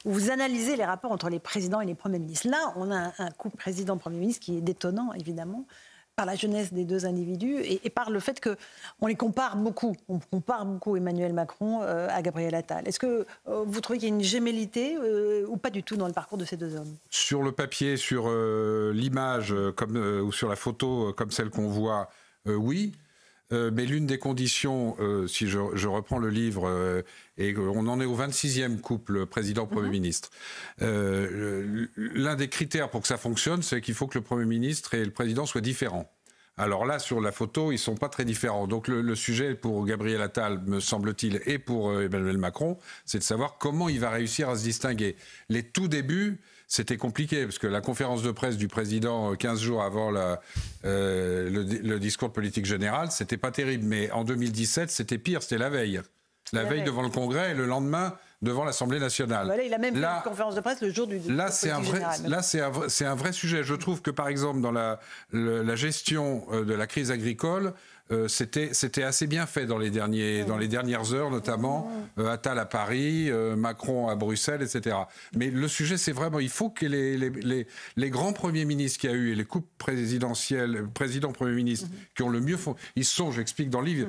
où vous analysez les rapports entre les présidents et les premiers ministres. Là, on a un couple président-premier ministre qui est détonnant, évidemment, par la jeunesse des deux individus et par le fait qu'on les compare beaucoup. On compare beaucoup Emmanuel Macron à Gabriel Attal. Est-ce que vous trouvez qu'il y a une gémellité ou pas du tout dans le parcours de ces deux hommes? Sur le papier, sur l'image ou sur la photo comme celle qu'on voit, oui. Mais l'une des conditions, si je reprends le livre, et on en est au 26e couple président-premier ministre, l'un des critères pour que ça fonctionne, c'est qu'il faut que le Premier ministre et le président soient différents. Alors là, sur la photo, ils ne sont pas très différents. Donc le sujet pour Gabriel Attal, me semble-t-il, et pour Emmanuel Macron, c'est de savoir comment il va réussir à se distinguer. Les tout débuts, c'était compliqué, parce que la conférence de presse du président 15 jours avant le discours de politique générale, c'était pas terrible. Mais en 2017, c'était pire, c'était la veille. La veille devant le Congrès et le lendemain devant l'Assemblée nationale. Voilà, il a même fait une conférence de presse le jour du discours de politique générale. Là, c'est un vrai sujet. Je trouve que, par exemple, dans la gestion de la crise agricole, c'était assez bien fait dans les dernières heures, notamment Attal à Paris, Macron à Bruxelles, etc. Mais le sujet, c'est vraiment, il faut que les grands premiers ministres qu'il y a eu et les couples présidentiels, président-premier ministre, qui ont le mieux fait, ils sont, j'explique dans le livre,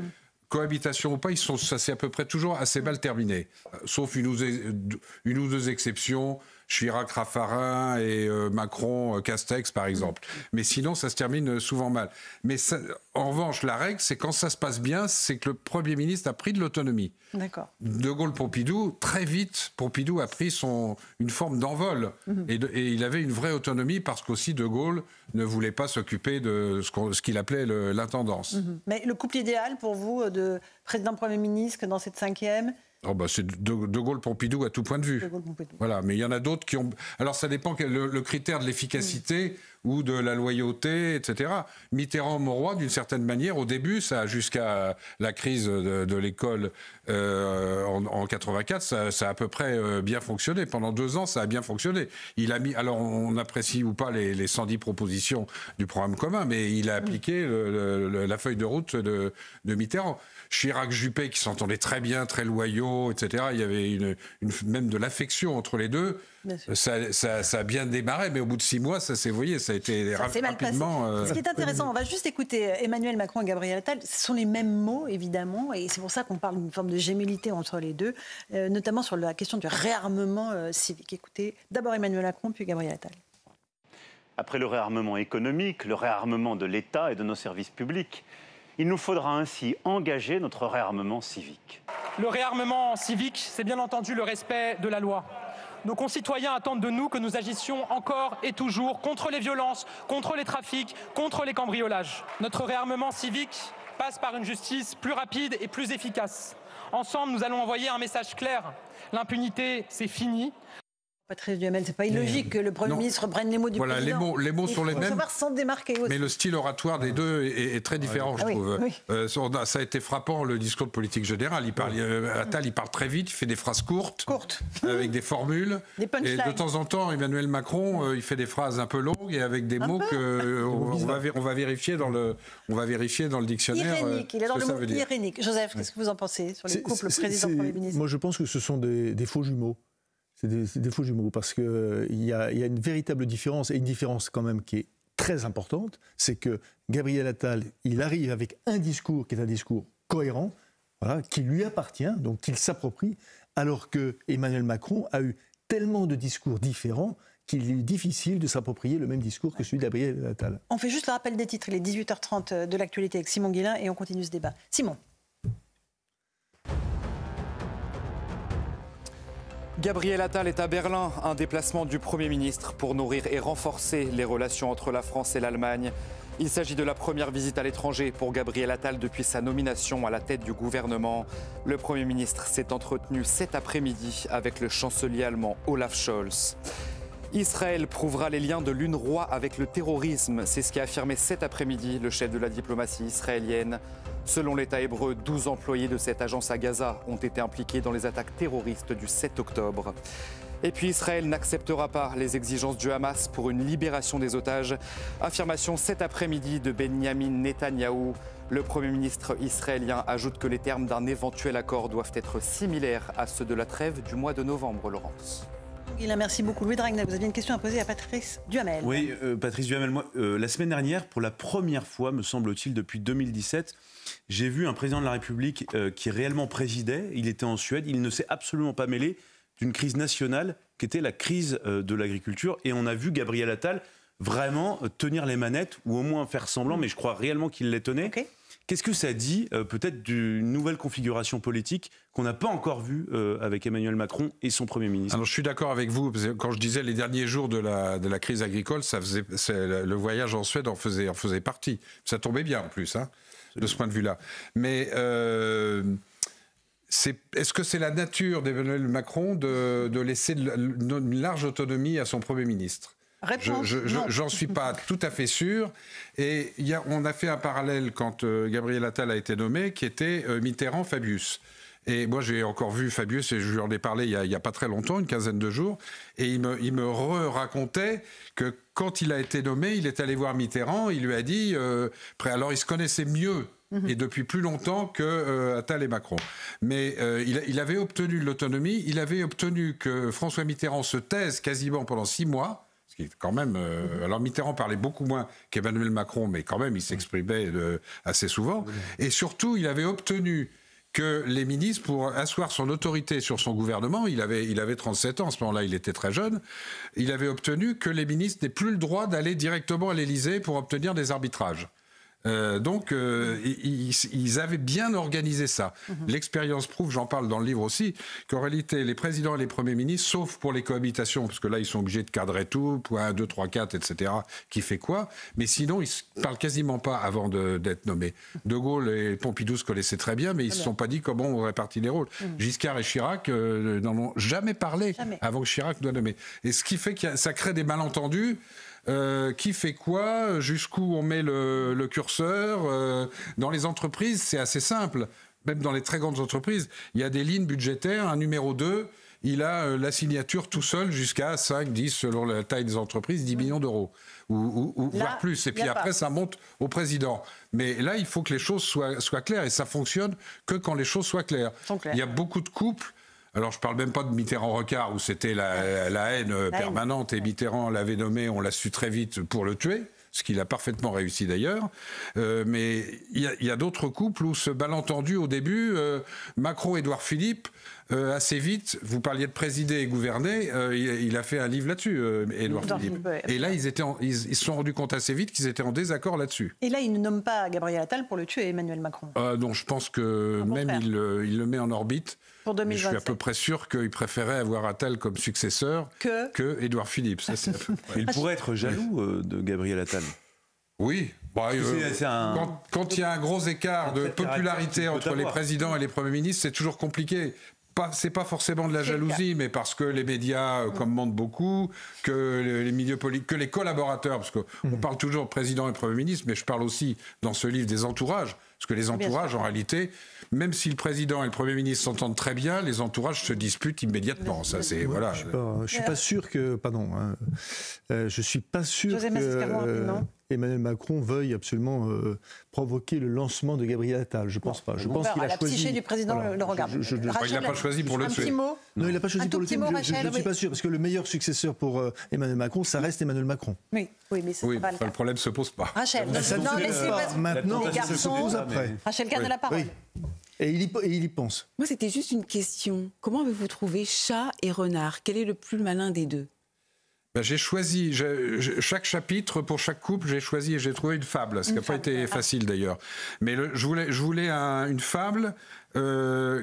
cohabitation ou pas, ça c'est à peu près toujours assez mal terminé, sauf une ou deux exceptions. Chirac, Raffarin et Macron, Castex, par exemple. Mais sinon, ça se termine souvent mal. Mais ça, en revanche, la règle, c'est quand ça se passe bien, c'est que le Premier ministre a pris de l'autonomie. D'accord. De Gaulle-Pompidou, très vite, Pompidou a pris une forme d'envol. Et il avait une vraie autonomie parce qu'aussi De Gaulle ne voulait pas s'occuper de ce qu'il appelait l'intendance. Mais le couple idéal pour vous, de président-premier ministre dans cette 5e ? Oh bah c'est De Gaulle-Pompidou à tout point de vue. Voilà, mais il y en a d'autres qui ont... Alors ça dépend le critère de l'efficacité ou de la loyauté, etc. Mitterrand-Mauroy, d'une certaine manière, au début, ça jusqu'à la crise de l'école en 84, ça a à peu près bien fonctionné. Pendant 2 ans, ça a bien fonctionné. Il a mis... Alors on apprécie ou pas les 110 propositions du programme commun, mais il a appliqué la feuille de route de Mitterrand. Chirac-Juppé qui s'entendaient très bien, très loyaux, etc. Il y avait même de l'affection entre les deux. Ça a bien démarré, mais au bout de 6 mois, ça a été rapidement... Ce qui est intéressant, on va juste écouter Emmanuel Macron et Gabriel Attal. Ce sont les mêmes mots, évidemment, et c'est pour ça qu'on parle d'une forme de gémellité entre les deux, notamment sur la question du réarmement civique. Écoutez, d'abord Emmanuel Macron, puis Gabriel Attal. Après le réarmement économique, le réarmement de l'État et de nos services publics, il nous faudra ainsi engager notre réarmement civique. Le réarmement civique, c'est bien entendu le respect de la loi. Nos concitoyens attendent de nous que nous agissions encore et toujours contre les violences, contre les trafics, contre les cambriolages. Notre réarmement civique passe par une justice plus rapide et plus efficace. Ensemble, nous allons envoyer un message clair. L'impunité, c'est fini. Patrice Duhamel, c'est pas illogique que le Premier ministre reprenne les mots du président. Les mots sont les mêmes. Sans démarquer aussi. Mais le style oratoire des deux est très différent, je trouve. Oui. Ça a été frappant, le discours de politique générale. Attal, il parle très vite, il fait des phrases courtes. Avec des formules. Des punchlines. Et de temps en temps, Emmanuel Macron, il fait des phrases un peu longues et avec des mots qu'on va vérifier dans le dictionnaire. Irénique, il est dans le mot irénique. Joseph, qu'est-ce que vous en pensez sur les couples président-premier ministre? Moi, je pense que ce sont des faux jumeaux. C'est des faux jumeaux parce qu'il y a une véritable différence, et une différence quand même qui est très importante, c'est que Gabriel Attal, il arrive avec un discours qui est un discours cohérent, voilà, qui lui appartient, donc qu'il s'approprie, alors que Emmanuel Macron a eu tellement de discours différents qu'il est difficile de s'approprier le même discours que celui de Gabriel Attal. On fait juste le rappel des titres, il est 18h30 de l'actualité avec Simon Guillain et on continue ce débat. Simon. Gabriel Attal est à Berlin, un déplacement du Premier ministre pour nourrir et renforcer les relations entre la France et l'Allemagne. Il s'agit de la première visite à l'étranger pour Gabriel Attal depuis sa nomination à la tête du gouvernement. Le Premier ministre s'est entretenu cet après-midi avec le chancelier allemand Olaf Scholz. Israël prouvera les liens de l'UNRWA avec le terrorisme. C'est ce qu'a affirmé cet après-midi le chef de la diplomatie israélienne. Selon l'État hébreu, 12 employés de cette agence à Gaza ont été impliqués dans les attaques terroristes du 7 octobre. Et puis Israël n'acceptera pas les exigences du Hamas pour une libération des otages. Affirmation cet après-midi de Benyamin Netanyahou. Le Premier ministre israélien ajoute que les termes d'un éventuel accord doivent être similaires à ceux de la trêve du mois de novembre, Laurence. Merci beaucoup. Louis Dragnel, vous aviez une question à poser à Patrice Duhamel. Oui, Patrice Duhamel, moi, la semaine dernière, pour la première fois, me semble-t-il, depuis 2017, j'ai vu un président de la République qui réellement présidait. Il était en Suède. Il ne s'est absolument pas mêlé d'une crise nationale qui était la crise de l'agriculture. Et on a vu Gabriel Attal vraiment tenir les manettes, ou au moins faire semblant, mais je crois réellement qu'il les tenait. Okay. Qu'est-ce que ça dit peut-être d'une nouvelle configuration politique qu'on n'a pas encore vue avec Emmanuel Macron et son Premier ministre? Alors je suis d'accord avec vous, parce que quand je disais les derniers jours de la crise agricole, le voyage en Suède en faisait partie. Ça tombait bien en plus, hein, de ce point de vue-là. Mais est-ce que c'est la nature d'Emmanuel Macron de laisser une large autonomie à son Premier ministre ? J'en suis pas tout à fait sûr. Et on a fait un parallèle quand Gabriel Attal a été nommé, qui était Mitterrand-Fabius. Et moi, j'ai encore vu Fabius, et je lui en ai parlé il y a pas très longtemps, une quinzaine de jours, et il me racontait que quand il a été nommé, il est allé voir Mitterrand, il lui a dit... alors, il se connaissait mieux et depuis plus longtemps que Attal et Macron. Mais il avait obtenu l'autonomie, il avait obtenu que François Mitterrand se taise quasiment pendant 6 mois, ce qui est quand même... alors Mitterrand parlait beaucoup moins qu'Emmanuel Macron, mais quand même il s'exprimait assez souvent. Et surtout, il avait obtenu que les ministres, pour asseoir son autorité sur son gouvernement, il avait 37 ans, à ce moment-là il était très jeune, il avait obtenu que les ministres n'aient plus le droit d'aller directement à l'Élysée pour obtenir des arbitrages. Donc, ils avaient bien organisé ça. L'expérience prouve, j'en parle dans le livre aussi, qu'en réalité, les présidents et les premiers ministres, sauf pour les cohabitations, parce que là, ils sont obligés de cadrer tout, point 1, 2, 3, 4, etc., qui fait quoi, mais sinon, ils ne parlent quasiment pas avant d'être nommés. De Gaulle et Pompidou se connaissaient très bien, mais ils ne se sont pas dit comment on répartit les rôles. Giscard et Chirac n'en ont jamais parlé avant que Chirac doit nommer. Et ce qui fait que ça crée des malentendus. Qui fait quoi, jusqu'où on met le curseur. Dans les entreprises, c'est assez simple. Même dans les très grandes entreprises, il y a des lignes budgétaires. Un numéro 2, il a la signature tout seul jusqu'à 5, 10, selon la taille des entreprises, 10 millions d'euros. Ou voire plus. Et puis après, ça monte au président. Mais là, il faut que les choses soient claires. Et ça fonctionne que quand les choses soient claires. Il y a beaucoup de couples. Alors, je ne parle même pas de Mitterrand-Rocard, où c'était la haine permanente, et Mitterrand l'avait nommé, on l'a su très vite pour le tuer, ce qu'il a parfaitement réussi d'ailleurs. Mais il y a d'autres couples où ce malentendu, au début, Macron-Édouard Philippe, assez vite, vous parliez de présider et gouverner, il a fait un livre là-dessus, Édouard Philippe. Et là, ils se sont rendus compte assez vite qu'ils étaient en désaccord là-dessus. Et là, il ne nomme pas Gabriel Attal pour le tuer, Emmanuel Macron. Non, je pense que même il le met en orbite. Pour 2027. Je suis à peu près sûr qu'il préférait avoir Attal comme successeur que Édouard Philippe. Ça, il pourrait être jaloux de Gabriel Attal. Oui. Quand il y a un gros écart de popularité entre les présidents et les premiers ministres, c'est toujours compliqué. C'est pas forcément de la jalousie, mais parce que les médias commandent beaucoup, que les milieux politiques, que les collaborateurs, parce qu'on parle toujours de président et premier ministre, mais je parle aussi dans ce livre des entourages, parce que les entourages, en réalité, même si le président et le premier ministre s'entendent très bien, les entourages se disputent immédiatement. Ça, c'est voilà. Je suis pas sûr que, je suis pas sûr que Emmanuel Macron veuille absolument provoquer le lancement de Gabriel Attal. Je pense pas. Je pense qu'il a la choisi. Psyché du président le regarde. Il n'a pas choisi pour le tuer. Un petit mot. Non, il n'a pas choisi pour le tuer. Je ne suis pas sûr parce que le meilleur successeur pour Emmanuel Macron, ça reste Emmanuel Macron. Oui, mais ça va le le problème se pose pas. Rachel, maintenant, les garçons. se pose après. Rachel garde la parole. Et il y pense. Moi, c'était juste une question. Comment avez-vous trouvé chat et renard? Quel est le plus malin des deux? J'ai choisi, chaque chapitre, pour chaque couple, j'ai choisi et j'ai trouvé une fable, ce qui n'a pas été facile d'ailleurs. Mais je voulais une fable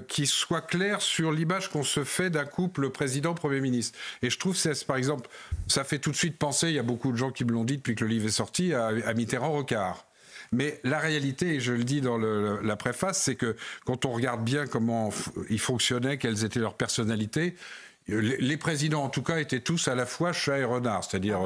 qui soit claire sur l'image qu'on se fait d'un couple président-premier ministre. Et je trouve, par exemple, ça fait tout de suite penser, il y a beaucoup de gens qui me l'ont dit depuis que le livre est sorti, à Mitterrand-Rocard. Mais la réalité, et je le dis dans la préface, c'est que quand on regarde bien comment ils fonctionnaient, quelles étaient leurs personnalités, les présidents, en tout cas, étaient tous à la fois chat et renard, c'est-à-dire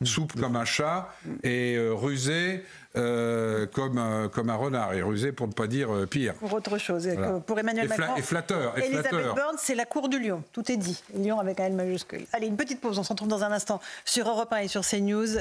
souple comme un chat et rusé comme un renard, et rusé pour ne pas dire pire. Pour autre chose, pour Emmanuel Macron. Et flatteur. Elisabeth Borne, c'est la cour du lion, tout est dit. Lion avec un L majuscule. Allez, une petite pause, on se retrouve dans un instant sur Europe 1 et sur CNews.